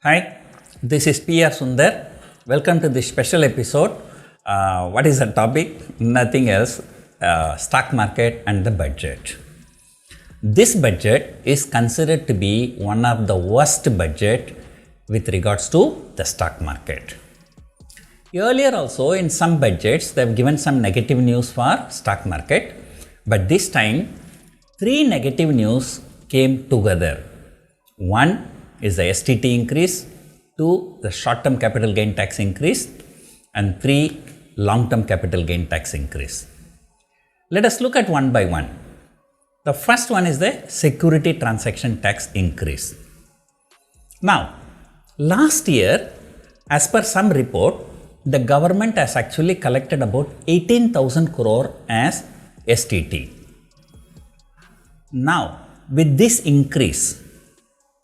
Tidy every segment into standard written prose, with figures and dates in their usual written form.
Hi, this is P.R. Sundar. Welcome to this special episode. What is the topic? Nothing else, stock market and the budget. This budget is considered to be one of the worst budget with regards to the stock market. Earlier also in some budgets they have given some negative news for stock market, but this time 3 negative news came together. One is the STT increase, 2 the short-term capital gain tax increase, and 3 long-term capital gain tax increase. Let us look at one by one. The first one is the security transaction tax increase. Now, last year, as per some report, the government has actually collected about 18,000 crore as STT. Now, with this increase,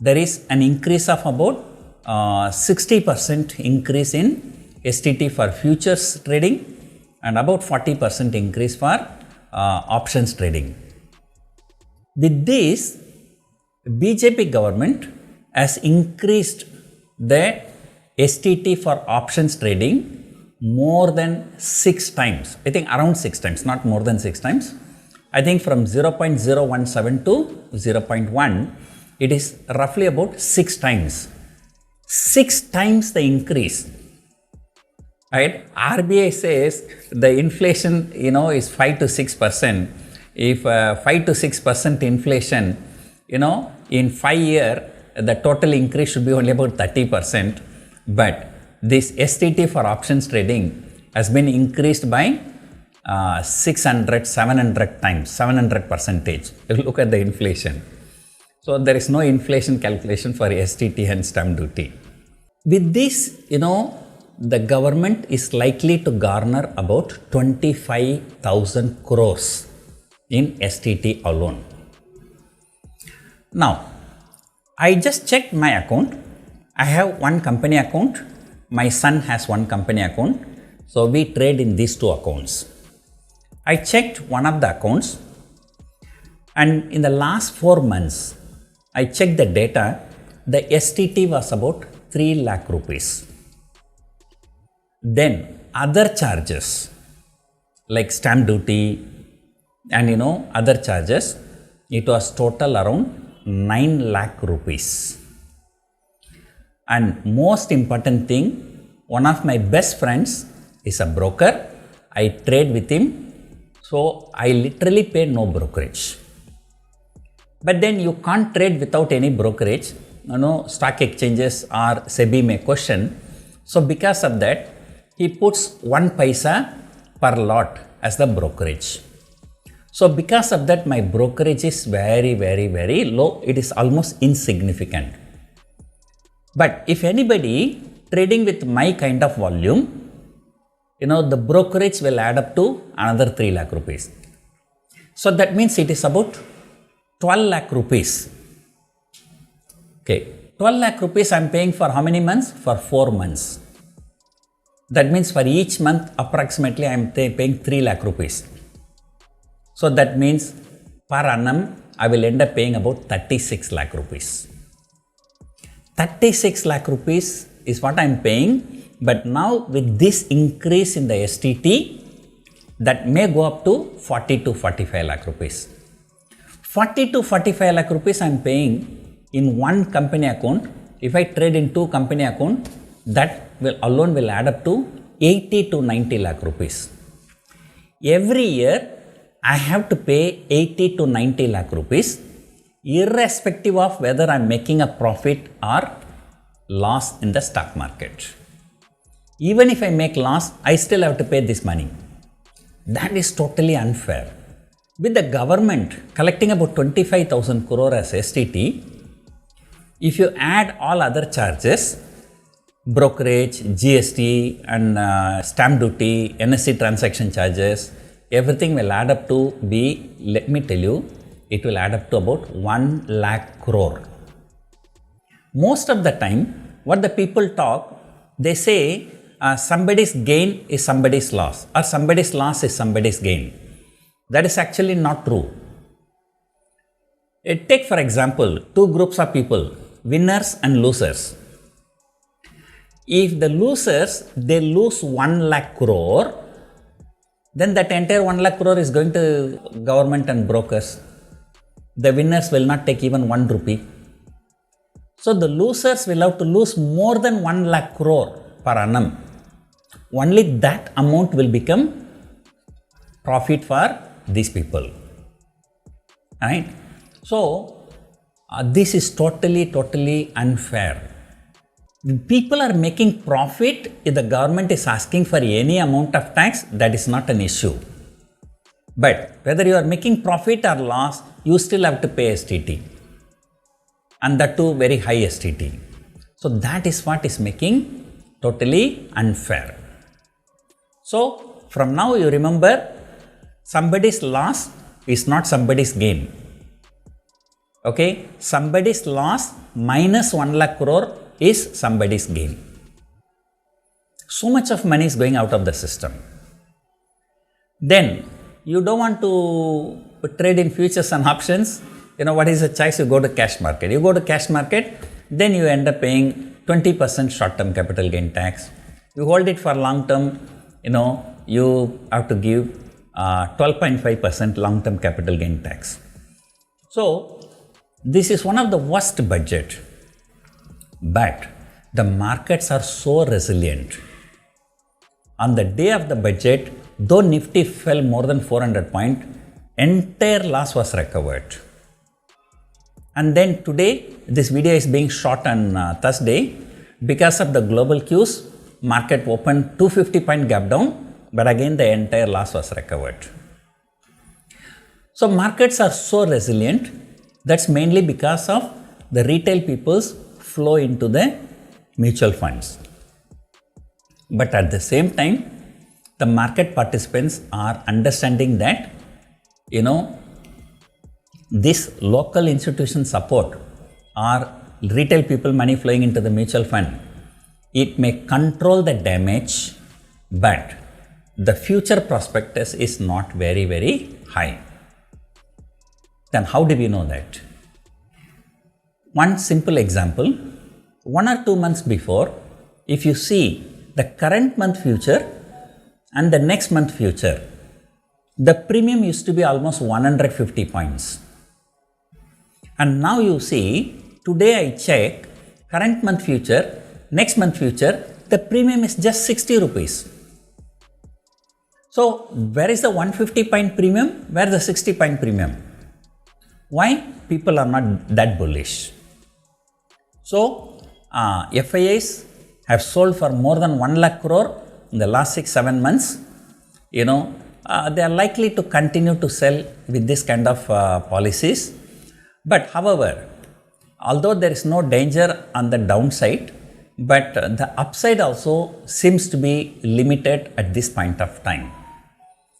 there is an increase of about 60% increase in STT for futures trading and about 40% increase for options trading. With this, BJP government has increased the STT for options trading more than 6 times. I think around 6 times, not more than 6 times. I think from 0.017 to 0.1, it is roughly about 6 times. 6 times the increase. Right? RBI says the inflation, is 5 to 6%. If 5 to 6% inflation, in 5 years, the total increase should be only about 30%. But this STT for options trading has been increased by 700 times, 700%. If you look at the inflation. So there is no inflation calculation for STT and stamp duty. With this, the government is likely to garner about 25,000 crores in STT alone. Now, I just checked my account. I have one company account. My son has one company account. So we trade in these 2 accounts. I checked one of the accounts, and in the last 4 months, I checked the data. The STT was about 3 lakh rupees. Then other charges like stamp duty and other charges, it was total around 9 lakh rupees. And most important thing, one of my best friends is a broker. I trade with him. So I literally pay no brokerage. But then you can't trade without any brokerage. Stock exchanges or SEBI may question. So because of that, he puts 1 paisa per lot as the brokerage. So because of that, my brokerage is very, very, very low. It is almost insignificant. But if anybody trading with my kind of volume, the brokerage will add up to another 3 lakh rupees. So that means it is about 12 lakh rupees. Okay, 12 lakh rupees I am paying for how many months? For 4 months. That means for each month approximately I am paying 3 lakh rupees. So that means per annum I will end up paying about 36 lakh rupees. 36 lakh rupees is what I am paying. But now with this increase in the STT, that may go up to 40 to 45 lakh rupees. 40 to 45 lakh rupees I am paying in one company account. If I trade in 2 company account, that alone will add up to 80 to 90 lakh rupees. Every year I have to pay 80 to 90 lakh rupees, irrespective of whether I am making a profit or loss in the stock market. Even if I make loss, I still have to pay this money. That is totally unfair. With the government collecting about 25,000 crore as STT, if you add all other charges, brokerage, GST and stamp duty, NSE transaction charges, everything will add up to be, let me tell you, it will add up to about 1 lakh crore. Most of the time, what the people talk, they say somebody's gain is somebody's loss or somebody's loss is somebody's gain. That is actually not true. Take for example, 2 groups of people, winners and losers. If the losers, they lose 1 lakh crore, then that entire 1 lakh crore is going to government and brokers. The winners will not take even 1 rupee. So the losers will have to lose more than 1 lakh crore per annum. Only that amount will become profit for these people. Right? So this is totally unfair. People are making profit. If the government is asking for any amount of tax, that is not an issue. But whether you are making profit or loss, you still have to pay STT. And that too very high STT. So that is what is making totally unfair. So from now you remember, somebody's loss is not somebody's gain. Okay, somebody's loss minus 1 lakh crore is somebody's gain. So much of money is going out of the system. Then you don't want to trade in futures and options. What is the choice? You go to cash market. You go to cash market, then you end up paying 20% short-term capital gain tax. You hold it for long term, you have to give 12.5% long-term capital gain tax. So this is one of the worst budget. But the markets are so resilient. On the day of the budget, though Nifty fell more than 400 points, entire loss was recovered. And then today, this video is being shot on Thursday. Because of the global cues, market opened 250 point gap down, but again the entire loss was recovered. So markets are so resilient. That's mainly because of the retail people's flow into the mutual funds. But at the same time, the market participants are understanding that, this local institution support or retail people money flowing into the mutual fund, it may control the damage, but the future prospectus is not very high. Then how do we know that? One simple example, 1 or 2 months before, if you see the current month future and the next month future, the premium used to be almost 150 points. And now you see, today I check current month future, next month future, the premium is just 60 rupees. So where is the 150 point premium? Where is the 60 point premium? Why? People are not that bullish. So FIIs have sold for more than 1 lakh crore in the last 6-7 months. They are likely to continue to sell with this kind of policies. But however, although there is no danger on the downside, but the upside also seems to be limited at this point of time.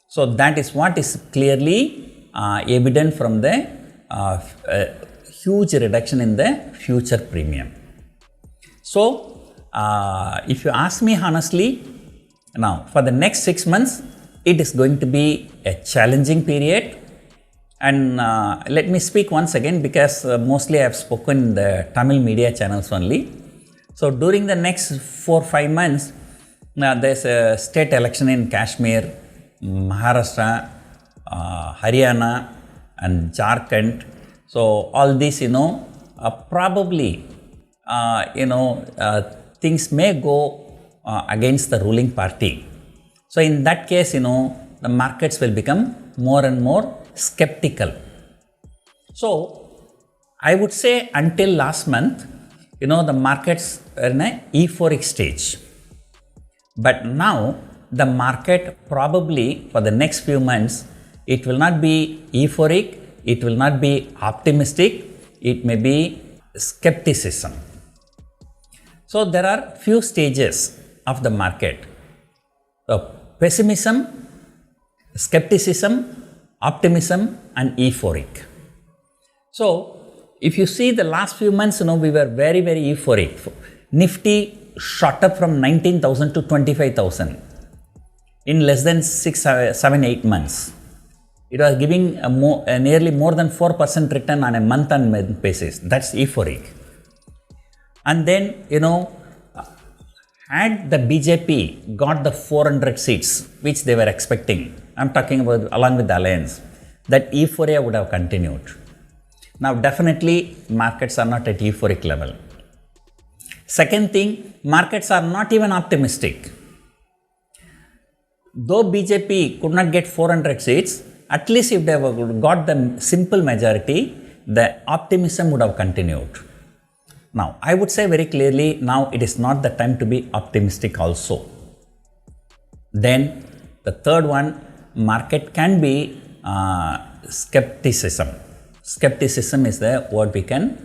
So that is what is clearly evident from the huge reduction in the future premium. So if you ask me honestly, now for the next 6 months, it is going to be a challenging period. And let me speak once again, because mostly I have spoken in the Tamil media channels only. So during the next 4-5 months, there is a state election in Kashmir, Maharashtra, Haryana and Jharkhand. So all this, probably, things may go against the ruling party. So in that case, the markets will become more and more skeptical. So I would say until last month, the markets were in an euphoric stage. But now the market probably for the next few months, it will not be euphoric, it will not be optimistic, it may be skepticism. So there are few stages of the market: pessimism, skepticism, optimism and euphoric. So if you see the last few months, we were very euphoric. Nifty shot up from 19,000 to 25,000 in less than 6-7-8 months. It was giving nearly more than 4% return on a month-on-month basis. That's euphoric. And then, Had the BJP got the 400 seats which they were expecting, I'm talking about along with the alliance, that euphoria would have continued. Now definitely markets are not at euphoric level. Second thing, markets are not even optimistic. Though BJP could not get 400 seats, at least if they have got the simple majority, the optimism would have continued. Now, I would say very clearly, now it is not the time to be optimistic also. Then, the third one, market can be skepticism. Skepticism is the word we can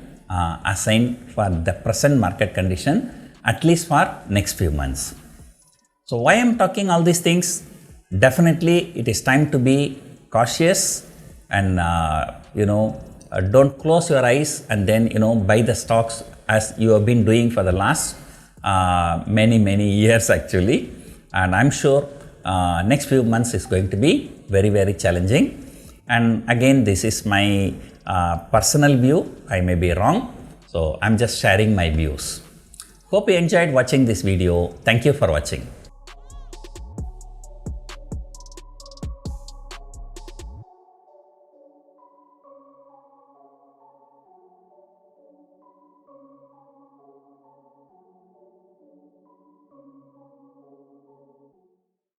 assign for the present market condition, at least for next few months. So why I am talking all these things? Definitely it is time to be cautious and don't close your eyes and then buy the stocks as you have been doing for the last many years actually. And I'm sure next few months is going to be very challenging. And again, this is my personal view. I may be wrong, so I'm just sharing my views. Hope you enjoyed watching this video. Thank you for watching.